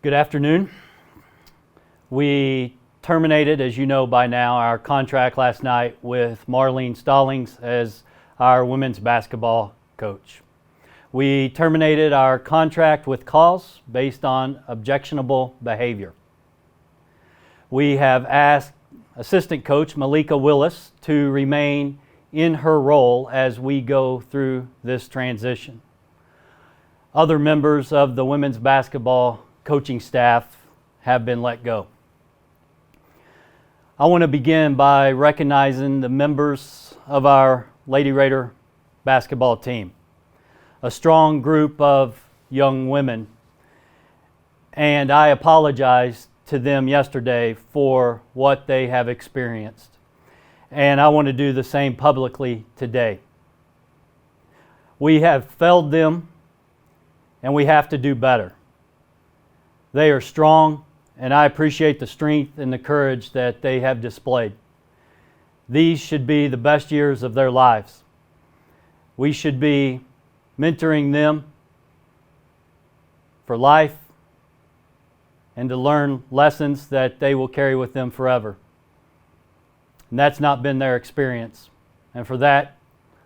Good afternoon. We terminated, as you know by now, our contract last night with Marlene Stallings as our women's basketball coach. We terminated our contract with cause based on objectionable behavior. We have asked assistant coach Malika Willis to remain in her role as we go through this transition. Other members of the women's basketball coaching staff have been let go. I want to begin by recognizing the members of our Lady Raider basketball team, a strong group of young women, and I apologized to them yesterday for what they have experienced, and I want to do the same publicly today. We have failed them, and we have to do better. They are strong, and I appreciate the strength and the courage that they have displayed. These should be the best years of their lives. We should be mentoring them for life and to learn lessons that they will carry with them forever. And that's not been their experience. And for that,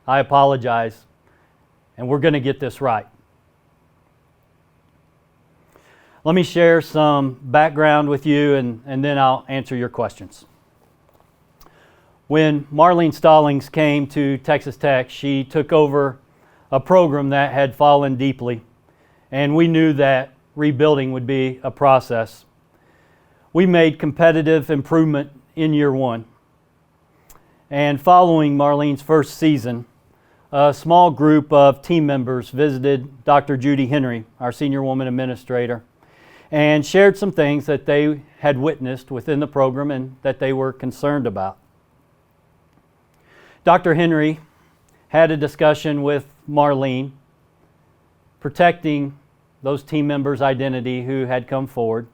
I apologize, and we're going to get this right. Let me share some background with you, and then I'll answer your questions. When Marlene Stallings came to Texas Tech, she took over a program that had fallen deeply, and we knew that rebuilding would be a process. We made competitive improvement in year one. And following Marlene's first season, a small group of team members visited Dr. Judy Henry, our senior woman administrator, and shared some things that they had witnessed within the program and that they were concerned about. Dr. Henry had a discussion with Marlene, protecting those team members' identity who had come forward,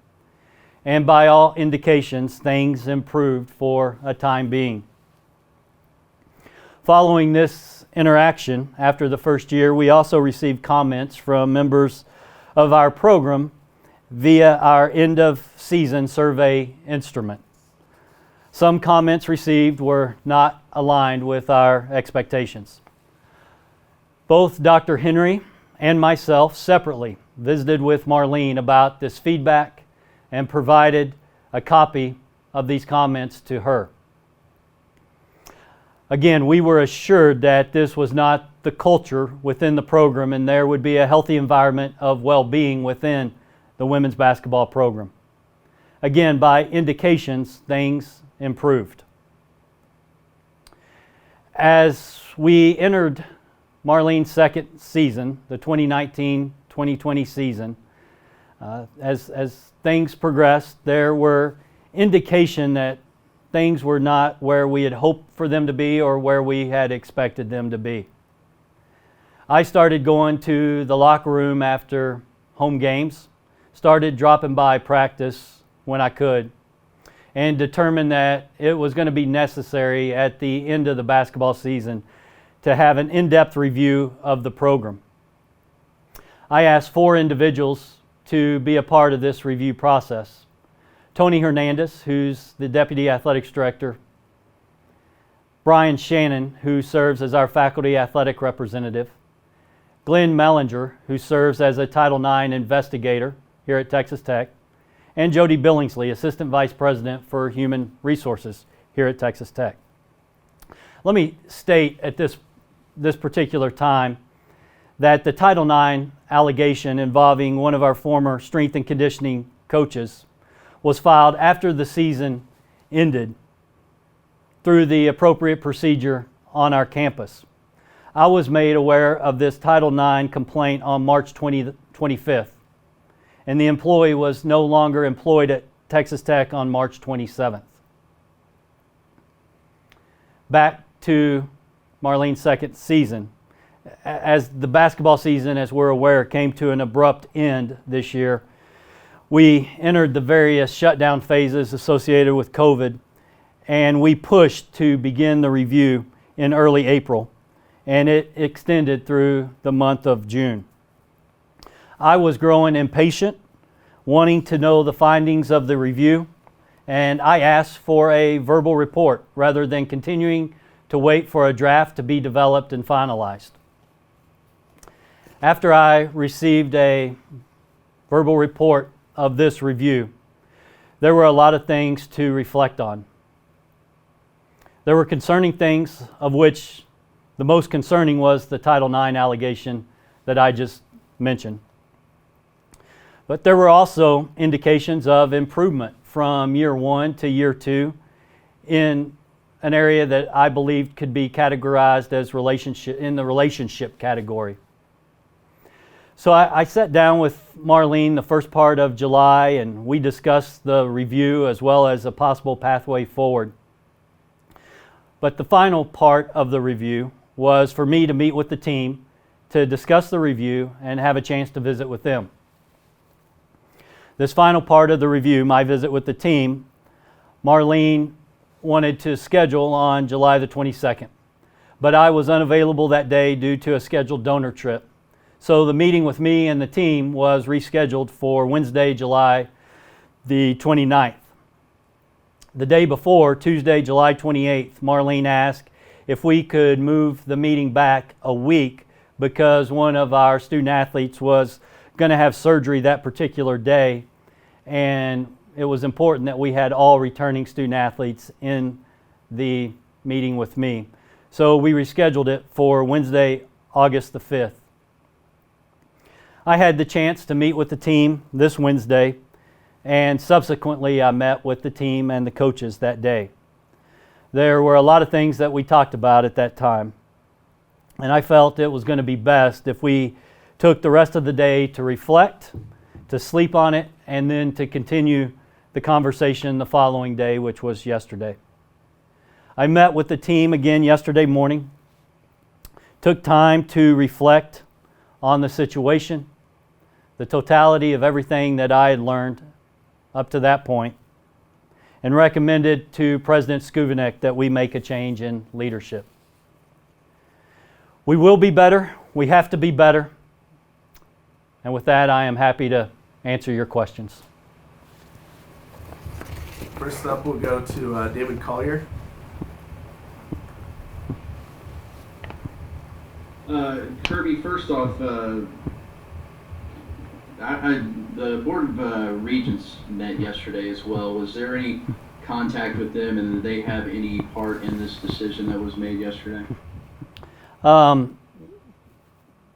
and by all indications, things improved for a time being. Following this interaction, after the first year, we also received comments from members of our program via our end-of-season survey instrument. Some comments received were not aligned with our expectations. Both Dr. Henry and myself separately visited with Marlene about this feedback and provided a copy of these comments to her. Again, we were assured that this was not the culture within the program and there would be a healthy environment of well-being within the women's basketball program. Again, by indications, things improved. As we entered Marlene's second season, the 2019-2020 season, as things progressed, there were indications that things were not where we had hoped for them to be or where we had expected them to be. I started going to the locker room after home games, started dropping by practice when I could, and determined that it was going to be necessary at the end of the basketball season to have an in-depth review of the program. I asked 4 individuals to be a part of this review process. Tony Hernandez, who's the Deputy Athletics Director, Brian Shannon, who serves as our Faculty Athletic Representative, Glenn Mellinger, who serves as a Title IX investigator here at Texas Tech, and Jody Billingsley, Assistant Vice President for Human Resources here at Texas Tech. Let me state at this particular time that the Title IX allegation involving one of our former strength and conditioning coaches was filed after the season ended through the appropriate procedure on our campus. I was made aware of this Title IX complaint on March 25th, and the employee was no longer employed at Texas Tech on March 27th. Back to Marlene's second season. As the basketball season, as we're aware, came to an abrupt end this year, we entered the various shutdown phases associated with COVID, and we pushed to begin the review in early April, and it extended through the month of June. I was growing impatient wanting to know the findings of the review, and I asked for a verbal report rather than continuing to wait for a draft to be developed and finalized. After I received a verbal report of this review, there were a lot of things to reflect on. There were concerning things, of which the most concerning was the Title IX allegation that I just mentioned. But there were also indications of improvement from year one to year two in an area that I believed could be categorized as in the relationship category. So I sat down with Marlene the first part of July, and we discussed the review as well as a possible pathway forward. But the final part of the review was for me to meet with the team to discuss the review and have a chance to visit with them. This final part of the review, my visit with the team, Marlene wanted to schedule on July the 22nd, but I was unavailable that day due to a scheduled donor trip. So the meeting with me and the team was rescheduled for Wednesday, July the 29th. The day before, Tuesday, July 28th, Marlene asked if we could move the meeting back a week because one of our student athletes was going to have surgery that particular day, and it was important that we had all returning student athletes in the meeting with me. So we rescheduled it for Wednesday, August the 5th. I had the chance to meet with the team this Wednesday, and subsequently I met with the team and the coaches that day. There were a lot of things that we talked about at that time, and I felt it was going to be best if we took the rest of the day to reflect, to sleep on it, and then to continue the conversation the following day, which was yesterday. I met with the team again yesterday morning, took time to reflect on the situation, the totality of everything that I had learned up to that point, and recommended to President Skuvanek that we make a change in leadership. We will be better. We have to be better. And with that, I am happy to answer your questions. First up, we'll go to David Collier. Kirby, first off, the Board of Regents met yesterday as well. Was there any contact with them, and did they have any part in this decision that was made yesterday?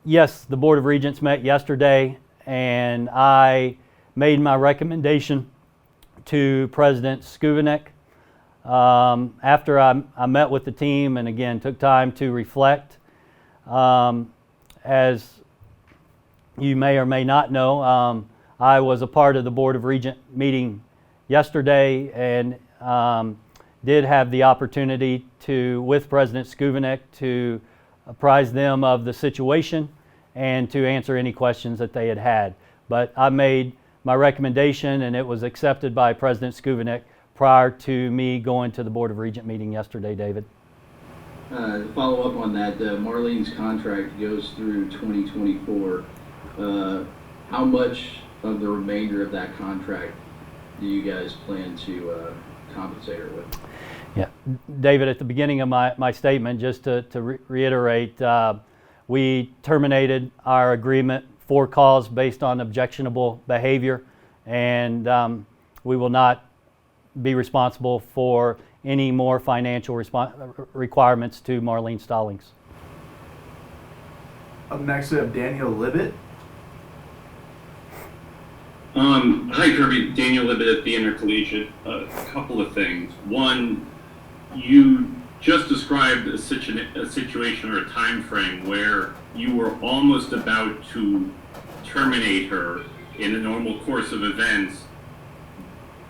Yes, the Board of Regents met yesterday, and I made my recommendation to President Skuvanek. After I met with the team and again took time to reflect, as you may or may not know, I was a part of the Board of Regent meeting yesterday and did have the opportunity to, with President Skuvanek, to apprise them of the situation and to answer any questions that they had had. But I made my recommendation and it was accepted by President Skuvanek prior to me going to the Board of Regent meeting yesterday, David. To follow up on that, Marlene's contract goes through 2024. How much of the remainder of that contract do you guys plan to compensate her with? Yeah, David, at the beginning of my statement, just to reiterate, we terminated our agreement for cause based on objectionable behavior, and we will not be responsible for any more financial requirements to Marlene Stallings. Up next, we have Daniel Libet. Hi, Kirby. Daniel Libet at the Intercollegiate. A couple of things. One, you just described a situation or a time frame where you were almost about to terminate her in the normal course of events,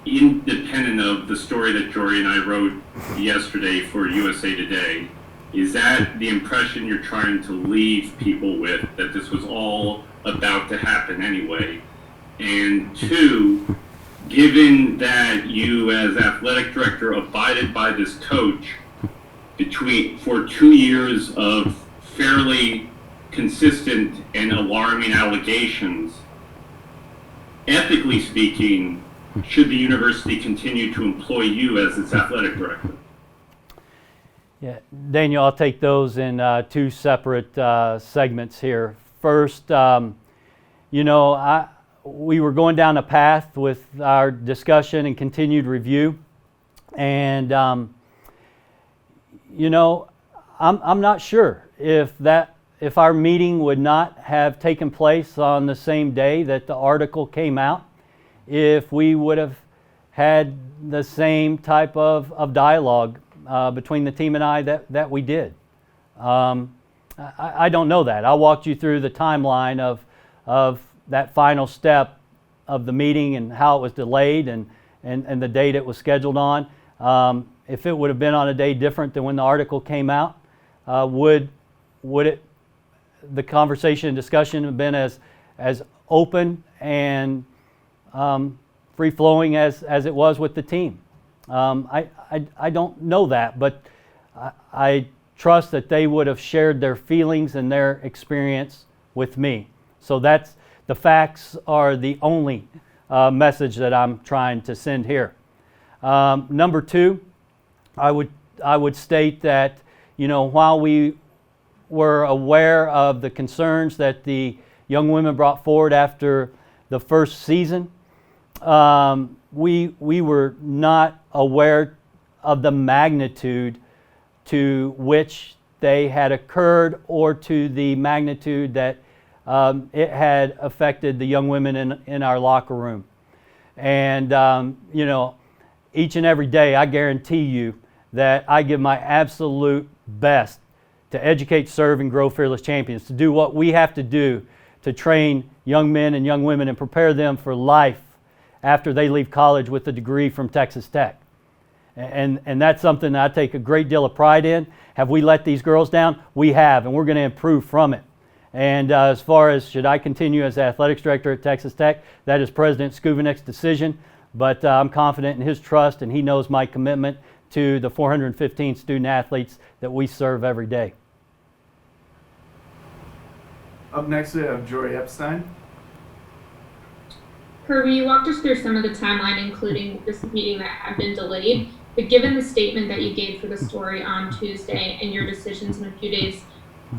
independent of the story that Jory and I wrote yesterday for USA Today. Is that the impression you're trying to leave people with, that this was all about to happen anyway? And two, given that you as athletic director abided by this coach for 2 years of fairly consistent and alarming allegations, ethically speaking, should the university continue to employ you as its athletic director? Yeah, Daniel, I'll take those in two separate segments here. First, we were going down a path with our discussion and continued review, and I'm not sure if our meeting would not have taken place on the same day that the article came out, if we would have had the same type of dialogue between the team and I that we did. I don't know that. I walked you through the timeline of that final step of the meeting and how it was delayed and the date it was scheduled on. If it would have been on a day different than when the article came out, would the conversation and discussion have been as open and free-flowing as it was with the team? I don't know that, but I trust that they would have shared their feelings and their experience with me. So the facts are the only message that I'm trying to send here. Number two, I would state that while we were aware of the concerns that the young women brought forward after the first season, we were not aware of the magnitude to which they had occurred or to the magnitude that it had affected the young women in our locker room. And each and every day I guarantee you that I give my absolute best to educate, serve, and grow Fearless Champions, to do what we have to do to train young men and young women and prepare them for life after they leave college with a degree from Texas Tech. And that's something that I take a great deal of pride in. Have we let these girls down? We have, and we're going to improve from it. And as far as should I continue as athletics director at Texas Tech, that is President Skuvinek's decision, but I'm confident in his trust, and he knows my commitment to the 415 student athletes that we serve every day. Up next, we have Jory Epstein. Kirby, you walked us through some of the timeline, including this meeting that had been delayed. But given the statement that you gave for the story on Tuesday and your decisions in a few days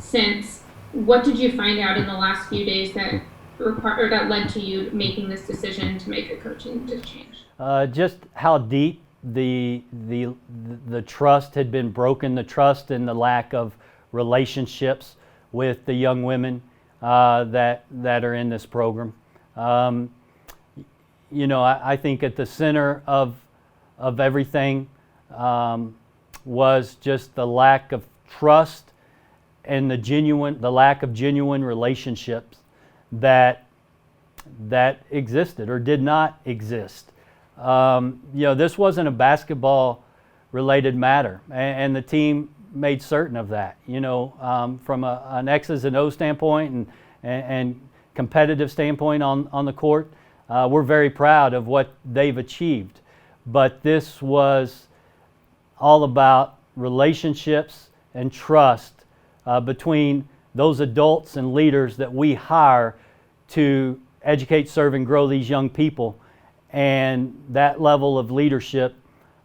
since, what did you find out in the last few days that led to you making this decision to make a coaching change? Just how deep the trust had been broken, the trust and the lack of relationships with the young women that are in this program. I think at the center of everything was just the lack of trust and the lack of genuine relationships that existed or did not exist. This wasn't a basketball-related matter, and the team made certain of that. From an X's and O's standpoint and competitive standpoint on the court, we're very proud of what they've achieved. But this was all about relationships and trust between those adults and leaders that we hire to educate, serve, and grow these young people. And that level of leadership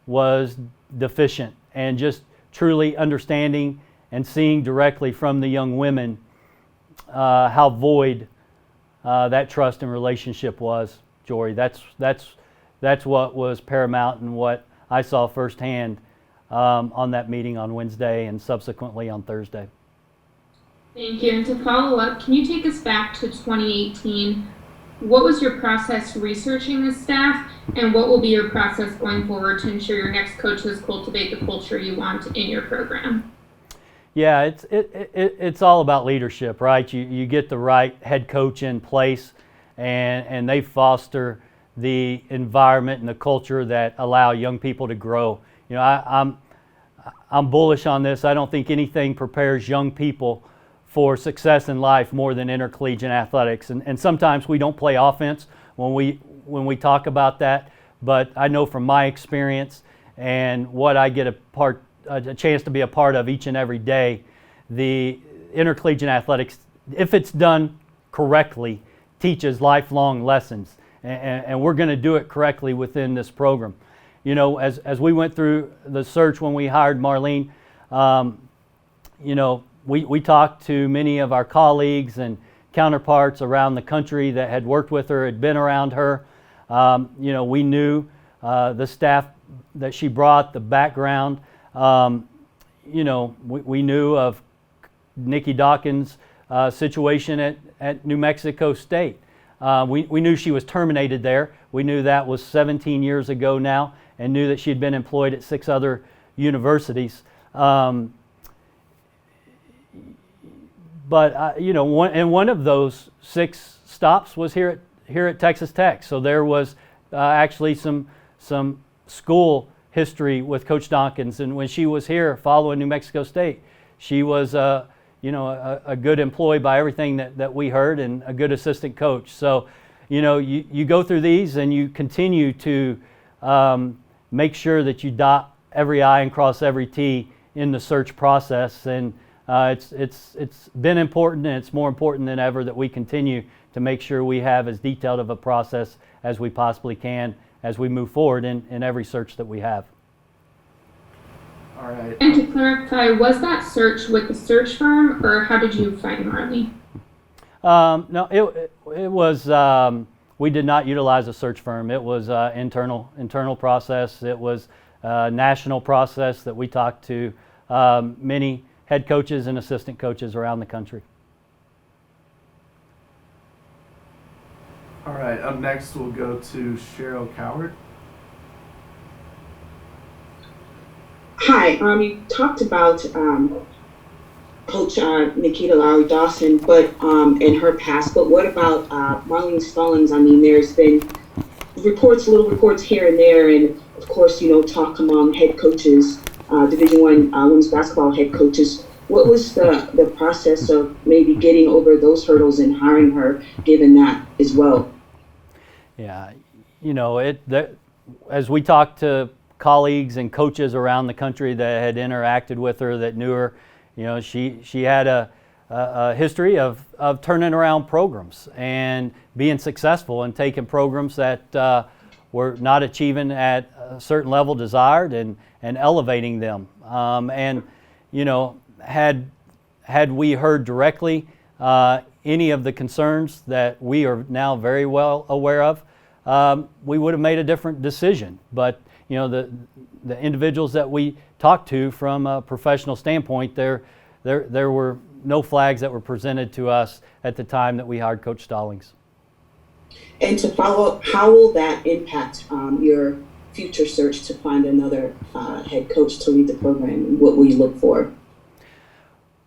was deficient, and just truly understanding and seeing directly from the young women how void that trust and relationship was, Jory. That's what was paramount and what I saw firsthand on that meeting on Wednesday and subsequently on Thursday. Thank you. And to follow up, can you take us back to 2018? What was your process researching this staff, and what will be your process going forward to ensure your next coaches cultivate the culture you want in your program? Yeah, it's all about leadership, right? You get the right head coach in place, and they foster the environment and the culture that allow young people to grow. I'm bullish on this. I don't think anything prepares young people for success in life more than intercollegiate athletics. And sometimes we don't play offense when we talk about that, but I know from my experience and what I get a chance to be a part of each and every day, the intercollegiate athletics, if it's done correctly, teaches lifelong lessons. and we're going to do it correctly within this program. You know, as we went through the search when we hired Marlene, you know, we talked to many of our colleagues and counterparts around the country that had worked with her, had been around her. You know, we knew the staff that she brought, the background. You know, we knew of Nikki Dawkins' situation at New Mexico State. We knew she was terminated there. We knew that was 17 years ago now, and knew that she had been employed at 6 other universities. But you know, one of those 6 stops was here at Texas Tech. So there was actually some school history with Coach Dawkins, and when she was here following New Mexico State, she was you know, a good employee by everything that we heard, and a good assistant coach. So, you know, you go through these and you continue to make sure that you dot every I and cross every T in the search process. And it's been important, and it's more important than ever that we continue to make sure we have as detailed of a process as we possibly can as we move forward in every search that we have. All right. And to clarify, was that search with the search firm, or how did you find Marlene? No, it was, we did not utilize a search firm. It was internal process. It was a national process that we talked to many head coaches and assistant coaches around the country. All right. Up next, we'll go to Cheryl Coward. Hi, you talked about Coach Nikita Lowry Dawson, but in her past. But what about Marlene Stallings? I mean, there's been little reports here and there, and of course, you know, talk among head coaches, Division I women's basketball head coaches. What was the process of maybe getting over those hurdles and hiring her, given that as well? Yeah, you know, as we talked to colleagues and coaches around the country that had interacted with her, that knew her, you know, she had a history of turning around programs and being successful and taking programs that were not achieving at a certain level desired and elevating them. And, you know, had we heard directly any of the concerns that we are now very well aware of, we would have made a different decision. But you know, the individuals that we talked to from a professional standpoint, there were no flags that were presented to us at the time that we hired Coach Stallings. And to follow up, how will that impact your future search to find another head coach to lead the program? What will you look for?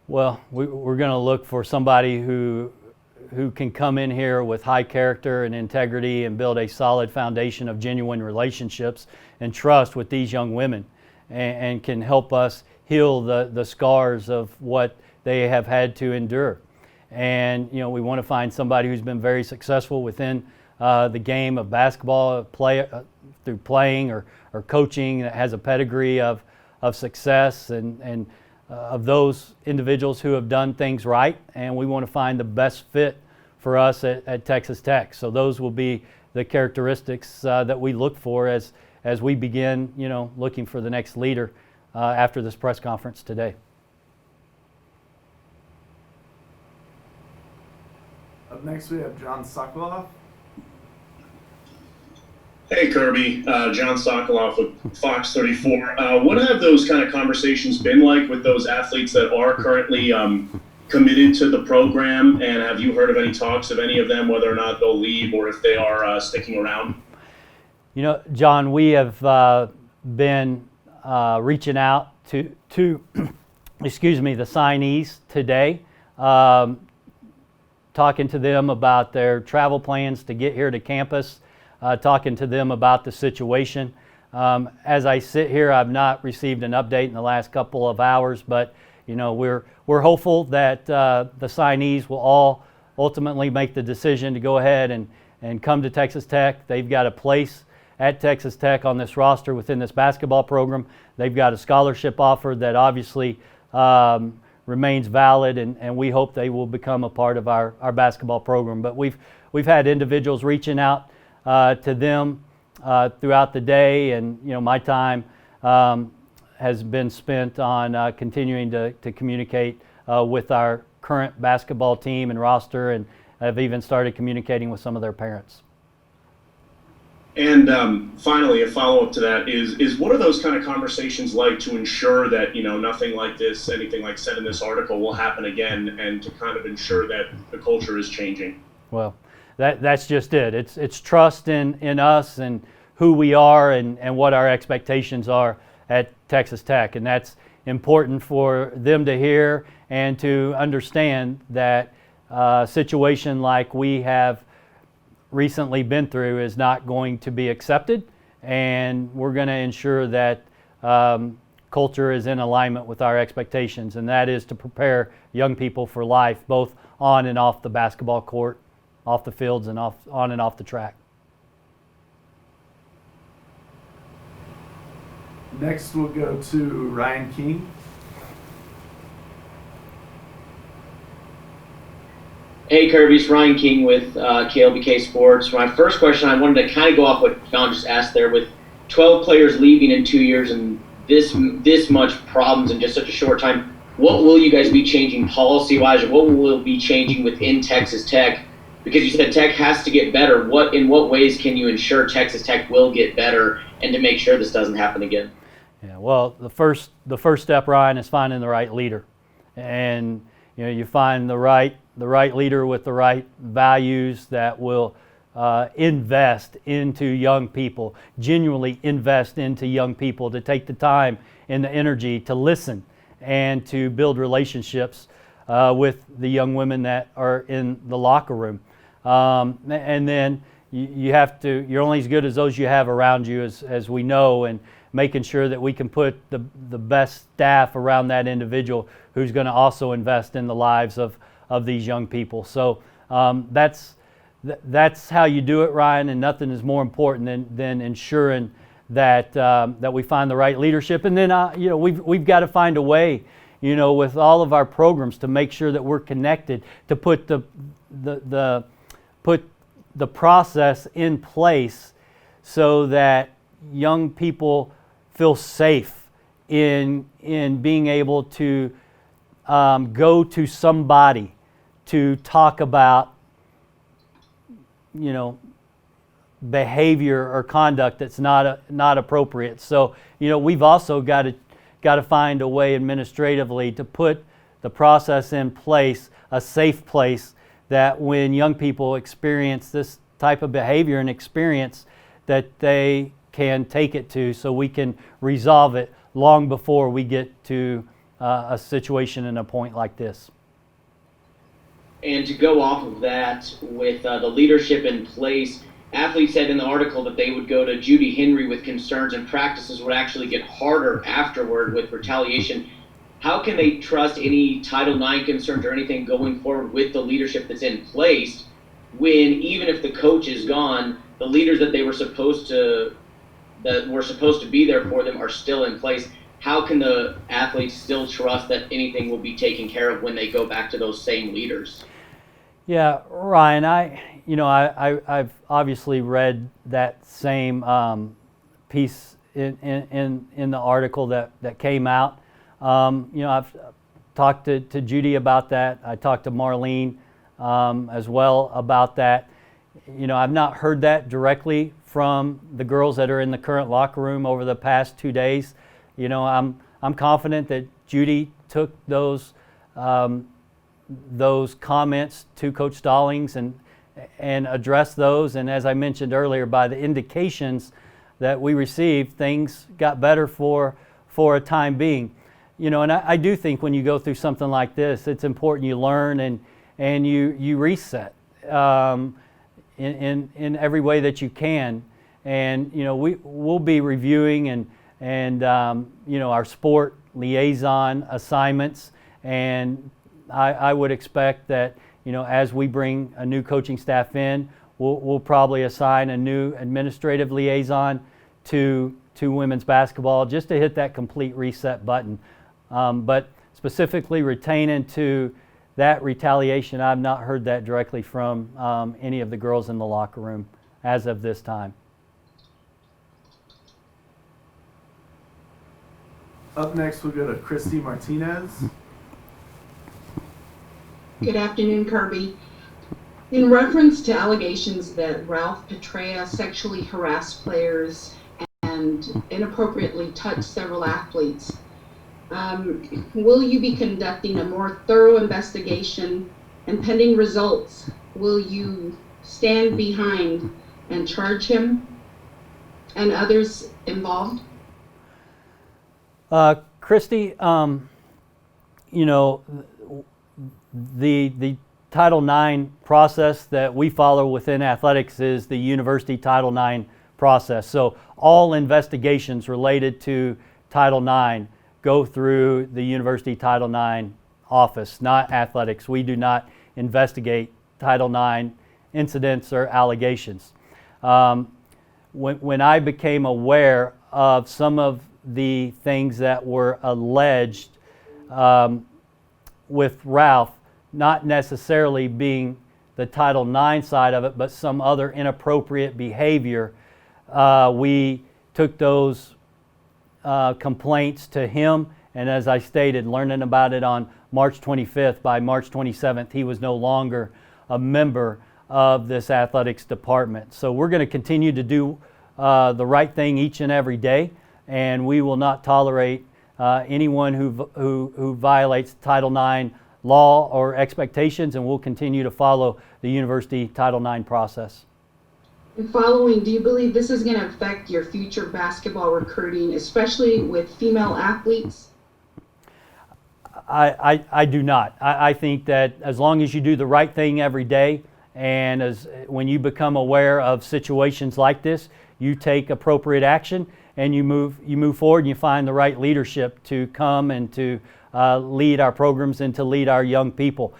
Well, we're going to look for somebody who can come in here with high character and integrity and build a solid foundation of genuine relationships and trust with these young women, and can help us heal the scars of what they have had to endure. And you know, we want to find somebody who's been very successful within the game of basketball, through playing or coaching, that has a pedigree of success and of those individuals who have done things right, and we want to find the best fit for us at Texas Tech. So those will be the characteristics that we look for as we begin, you know, looking for the next leader after this press conference today. Up next, we have John Stockeloff. Hey Kirby, John Stockeloff with Fox 34. What have those kind of conversations been like with those athletes that are currently committed to the program? And have you heard of any talks of any of them, whether or not they'll leave or if they are sticking around? You know, John, we have been reaching out to excuse me, the signees today, talking to them about their travel plans to get here to campus, talking to them about the situation. As I sit here, I've not received an update in the last couple of hours, but you know, we're hopeful that the signees will all ultimately make the decision to go ahead and come to Texas Tech. They've got a place at Texas Tech on this roster within this basketball program. They've got a scholarship offer that obviously remains valid, and we hope they will become a part of our basketball program. But we've had individuals reaching out to them throughout the day, and my time has been spent on continuing to communicate with our current basketball team and roster, and I've even started communicating with some of their parents. And finally, a follow-up to that is what are those kind of conversations like to ensure that nothing like this, anything like said in this article, will happen again, and to kind of ensure that the culture is changing? Well, that's just it. It's trust in us and who we are and what our expectations are at Texas Tech, and that's important for them to hear and to understand that a situation like we have recently been through is not going to be accepted, and we're going to ensure that culture is in alignment with our expectations, and that is to prepare young people for life, both on and off the basketball court, off the fields, and on and off the track. Next, we'll go to Ryan King. Hey Kirby, it's Ryan King with KLBK Sports. My first question, I wanted to kind of go off what John just asked there. With 12 players leaving in 2 years and this much problems in just such a short time, what will you guys be changing policy-wise, or what will be changing within Texas Tech? Because you said Tech has to get better. In what ways can you ensure Texas Tech will get better and to make sure this doesn't happen again? Yeah, well, the first step, Ryan, is finding the right leader, and you find the right leader with the right values that will invest into young people, genuinely invest into young people, to take the time and the energy to listen and to build relationships with the young women that are in the locker room. And then you're only as good as those you have around you, as we know, and making sure that we can put the best staff around that individual who's going to also invest in the lives of these young people. So that's how you do it, Ryan, and nothing is more important than ensuring that we find the right leadership. And then we've got to find a way, with all of our programs, to make sure that we're connected, to put the process in place so that young people feel safe in being able to go to somebody to talk about behavior or conduct that's not appropriate. So we've also got to find a way administratively to put the process in place, a safe place, that when young people experience this type of behavior and experience, that they can take it to, so we can resolve it long before we get to a situation and a point like this. And to go off of that, with the leadership in place, athletes said in the article that they would go to Judy Henry with concerns, and practices would actually get harder afterward with retaliation. How can they trust any Title IX concerns or anything going forward with the leadership that's in place, when even if the coach is gone, the leaders that were supposed to be there for them are still in place? How can the athletes still trust that anything will be taken care of when they go back to those same leaders? Yeah, Ryan, I've obviously read that same piece in the article that came out. I've talked to Judy about that. I talked to Marlene as well about that. I've not heard that directly from the girls that are in the current locker room over the past 2 days. I'm confident that Judy took those comments to Coach Stallings and addressed those. And as I mentioned earlier, by the indications that we received, things got better for a time being. And I do think when you go through something like this, it's important you learn and you reset in every way that you can. And we'll be reviewing and our sport liaison assignments, and I would expect that as we bring a new coaching staff in, we'll probably assign a new administrative liaison to women's basketball, just to hit that complete reset button. But specifically retaining to that retaliation, I've not heard that directly from any of the girls in the locker room as of this time. Up next, we'll go to Christy Martinez. Good afternoon, Kirby. In reference to allegations that Ralph Petrea sexually harassed players and inappropriately touched several athletes, will you be conducting a more thorough investigation, and pending results, will you stand behind and charge him and others involved? Christy, you know, the Title IX process that we follow within athletics is the University Title IX process. So all investigations related to Title IX go through the University Title IX office, not athletics. We do not investigate Title IX incidents or allegations. When I became aware of some of the things that were alleged with Ralph, not necessarily being the Title IX side of it, but some other inappropriate behavior, we took those complaints to him, and as I stated, learning about it on March 25th, by March 27th, he was no longer a member of this athletics department. So we're going to continue to do the right thing each and every day, and we will not tolerate anyone who violates Title IX law or expectations, and we'll continue to follow the University Title IX process. And following, do you believe this is going to affect your future basketball recruiting, especially with female athletes? I do not. I think that as long as you do the right thing every day, and when you become aware of situations like this, you take appropriate action and you move forward and you find the right leadership to come and to lead our programs and to lead our young people.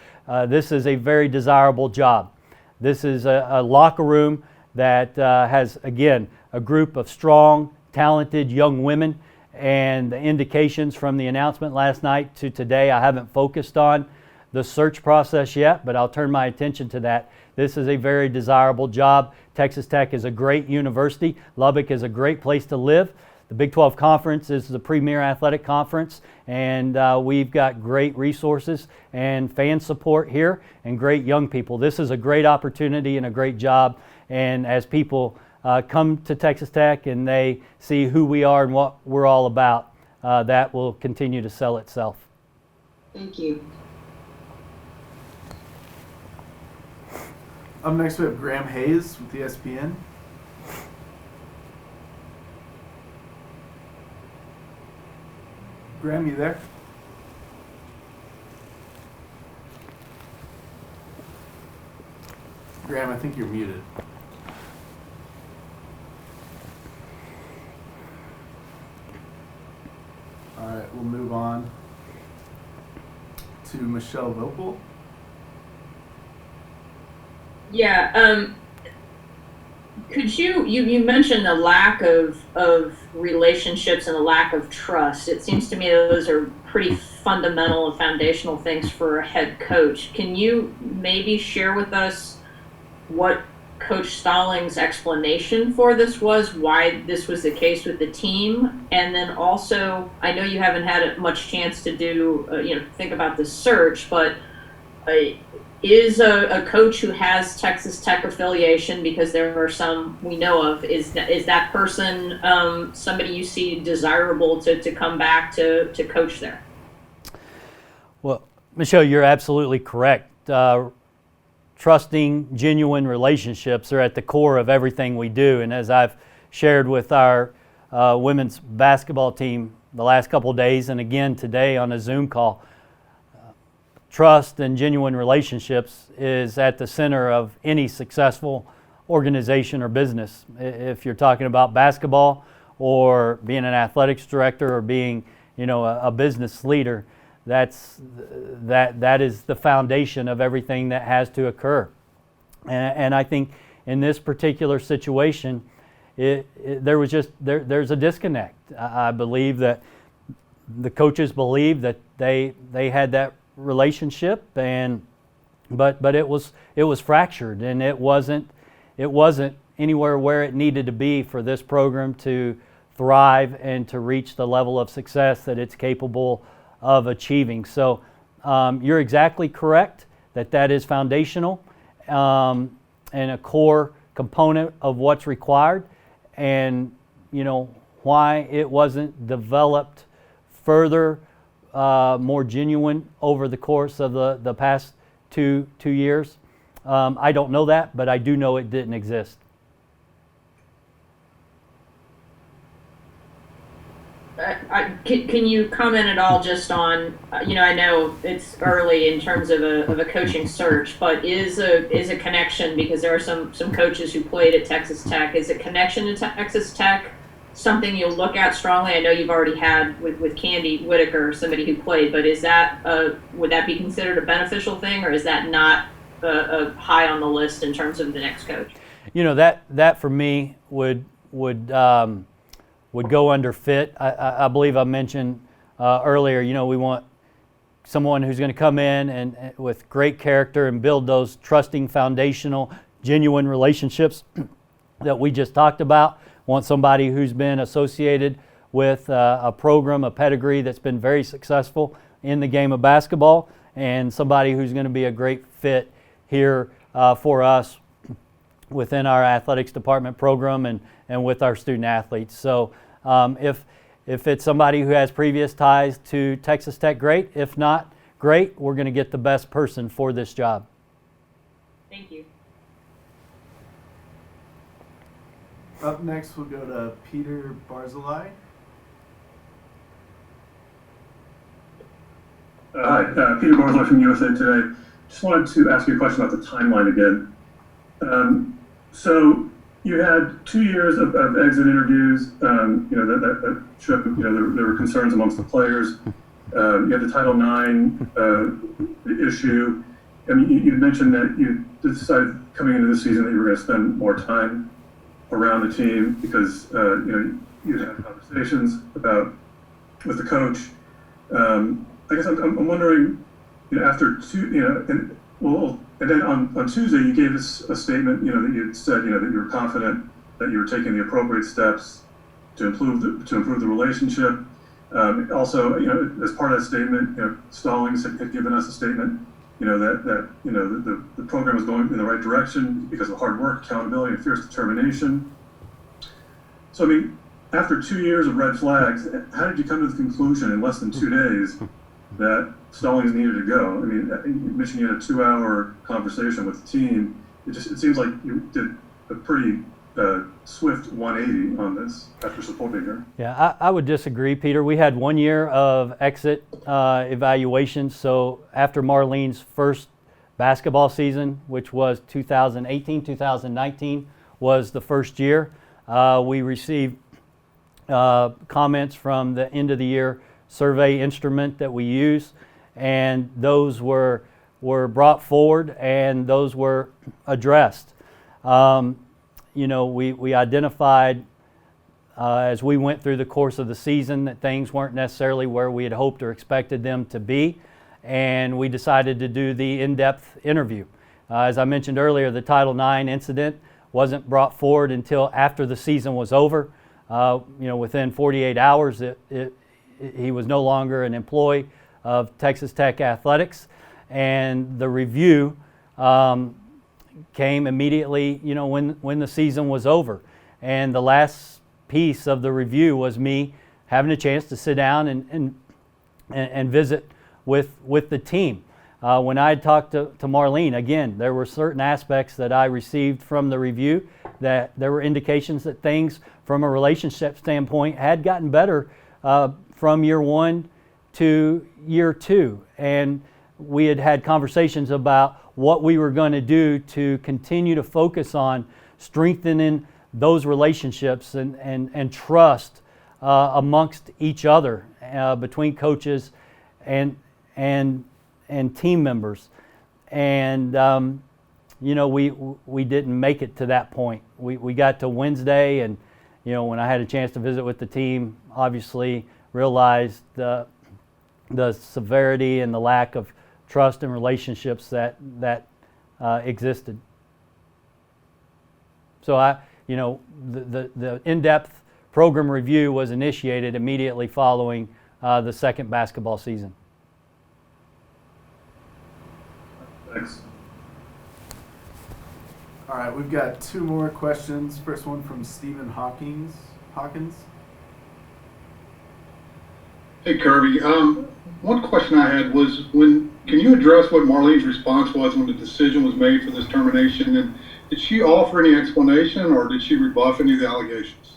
This is a very desirable job. This is a locker room that has, again, a group of strong, talented young women, and the indications from the announcement last night to today, I haven't focused on the search process yet, but I'll turn my attention to that. This is a very desirable job. Texas Tech is a great university. Lubbock is a great place to live. The Big 12 Conference is the premier athletic conference, and we've got great resources and fan support here and great young people. This is a great opportunity and a great job, and as people come to Texas Tech and they see who we are and what we're all about, that will continue to sell itself. Thank you. Up next, we have Graham Hayes with ESPN. Graham, you there? Graham, I think you're muted. All right, we'll move on to Michelle Vopel. Yeah, could you mentioned a lack of relationships and a lack of trust. It seems to me those are pretty fundamental and foundational things for a head coach. Can you maybe share with us what Coach Stallings' explanation for this was, why this was the case with the team? And then also, I know you haven't had much chance to do, think about the search, but is a coach who has Texas Tech affiliation, because there are some we know of, is that person somebody you see desirable to come back to coach there? Well, Michelle, you're absolutely correct. Trusting, genuine relationships are at the core of everything we do. And as I've shared with our women's basketball team the last couple of days, and again today on a Zoom call, trust and genuine relationships is at the center of any successful organization or business. If you're talking about basketball or being an athletics director or being, a business leader, that is the foundation of everything that has to occur. And I think in this particular situation, there's a disconnect. I believe that the coaches believe that they had that relationship, but it was fractured, and it wasn't anywhere where it needed to be for this program to thrive and to reach the level of success that it's capable of achieving. So you're exactly correct that is foundational and a core component of what's required, and why it wasn't developed further, more genuine over the course of the past two years. I don't know that, but I do know it didn't exist. Can you comment at all just on, I know it's early in terms of a coaching search, but is a connection, because there are some coaches who played at Texas Tech, is a connection to Texas Tech something you'll look at strongly? I know you've already had with Candy Whitaker, somebody who played, but is that would that be considered a beneficial thing, or is that not a high on the list in terms of the next coach? That for me would go under fit. I believe I mentioned earlier, we want someone who's going to come in and with great character and build those trusting, foundational, genuine relationships that we just talked about. Want somebody who's been associated with a program, a pedigree that's been very successful in the game of basketball, and somebody who's going to be a great fit here for us within our athletics department program and with our student athletes. So if it's somebody who has previous ties to Texas Tech, great. If not, great. We're going to get the best person for this job. Thank you. Up next, we'll go to Peter Barzilai. Hi, Peter Barzilai from USA Today. Just wanted to ask you a question about the timeline again. So you had 2 years of exit interviews. That showed there were concerns amongst the players. You had the Title IX issue. I mean, you mentioned that you decided coming into this season that you were going to spend more time around the team because you had conversations with the coach. I guess I'm wondering, after and then on Tuesday you gave us a statement, that you had said, that you were confident that you were taking the appropriate steps to improve the relationship. Also, as part of that statement, Stallings had given us a statement, that the program was going in the right direction because of hard work, accountability, and fierce determination. So, I mean, after 2 years of red flags, how did you come to the conclusion in less than 2 days that Stallings needed to go? I mean, you mentioned you had a 2-hour conversation with the team. It seems like you did a pretty swift 180 on this after supporting her. Yeah, I would disagree, Peter. We had 1 year of exit evaluation. So after Marlene's first basketball season, which was 2018-2019, was the first year, we received comments from the end of the year survey instrument that we use, and those were brought forward and those were addressed. We identified as we went through the course of the season that things weren't necessarily where we had hoped or expected them to be, and we decided to do the in-depth interview. As I mentioned earlier, the Title IX incident wasn't brought forward until after the season was over. Within 48 hours, he was no longer an employee of Texas Tech Athletics, and the review came immediately, when the season was over. And the last piece of the review was me having a chance to sit down and visit with the team. When I talked to Marlene, again, there were certain aspects that I received from the review that there were indications that things from a relationship standpoint had gotten better from year 1 to year 2. And we had had conversations about what we were going to do to continue to focus on strengthening those relationships and trust amongst each other between coaches and team members. And we didn't make it to that point. We got to Wednesday, and when I had a chance to visit with the team, obviously realized the severity and the lack of trust and relationships that existed. So the in-depth program review was initiated immediately following the second basketball season. Thanks. All right, we've got two more questions. First one from Stephen Hawkins. Hey Kirby, one question I had was can you address what Marlene's response was when the decision was made for this termination, and did she offer any explanation or did she rebuff any of the allegations?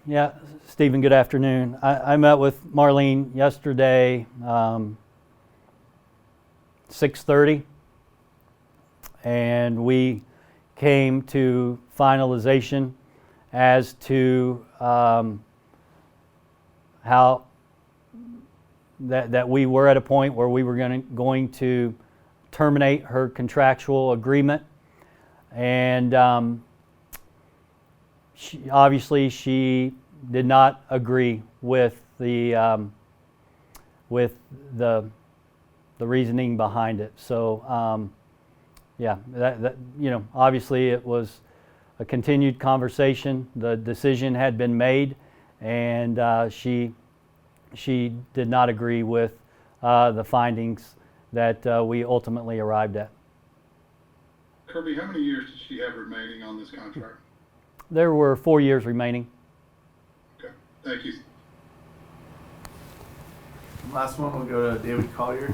Yeah, Stephen, good afternoon. I met with Marlene yesterday, 6:30, and we came to finalization as to how that we were at a point where we were going to terminate her contractual agreement, and she did not agree with the reasoning behind it. So yeah, obviously it was a continued conversation. The decision had been made, and she did not agree with the findings that we ultimately arrived at. Kirby, how many years does she have remaining on this contract? There were 4 years remaining. Okay, thank you. Last one will go to David Collier.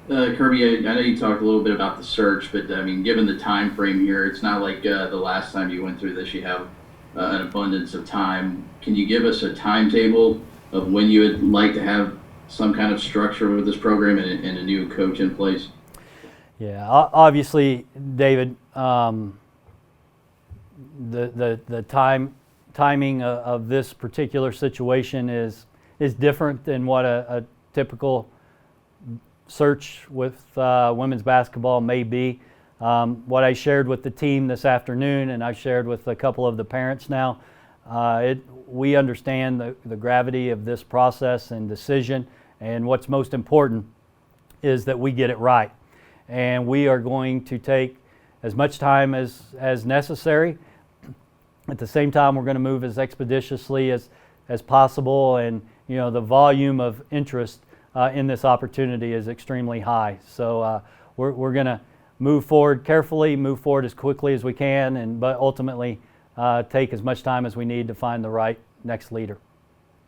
Kirby, I know you talked a little bit about the search, but I mean, given the time frame here, it's not like the last time you went through this, you have an abundance of time. Can you give us a timetable of when you would like to have some kind of structure with this program and a new coach in place? Yeah, obviously, David, the timing of this particular situation is different than what a typical search with women's basketball may be. What I shared with the team this afternoon, and I've shared with a couple of the parents now, we understand the gravity of this process and decision, and what's most important is that we get it right. And we are going to take as much time as necessary. At the same time, we're going to move as expeditiously as possible, and the volume of interest in this opportunity is extremely high. So we're going to move forward carefully, move forward as quickly as we can, but ultimately take as much time as we need to find the right next leader.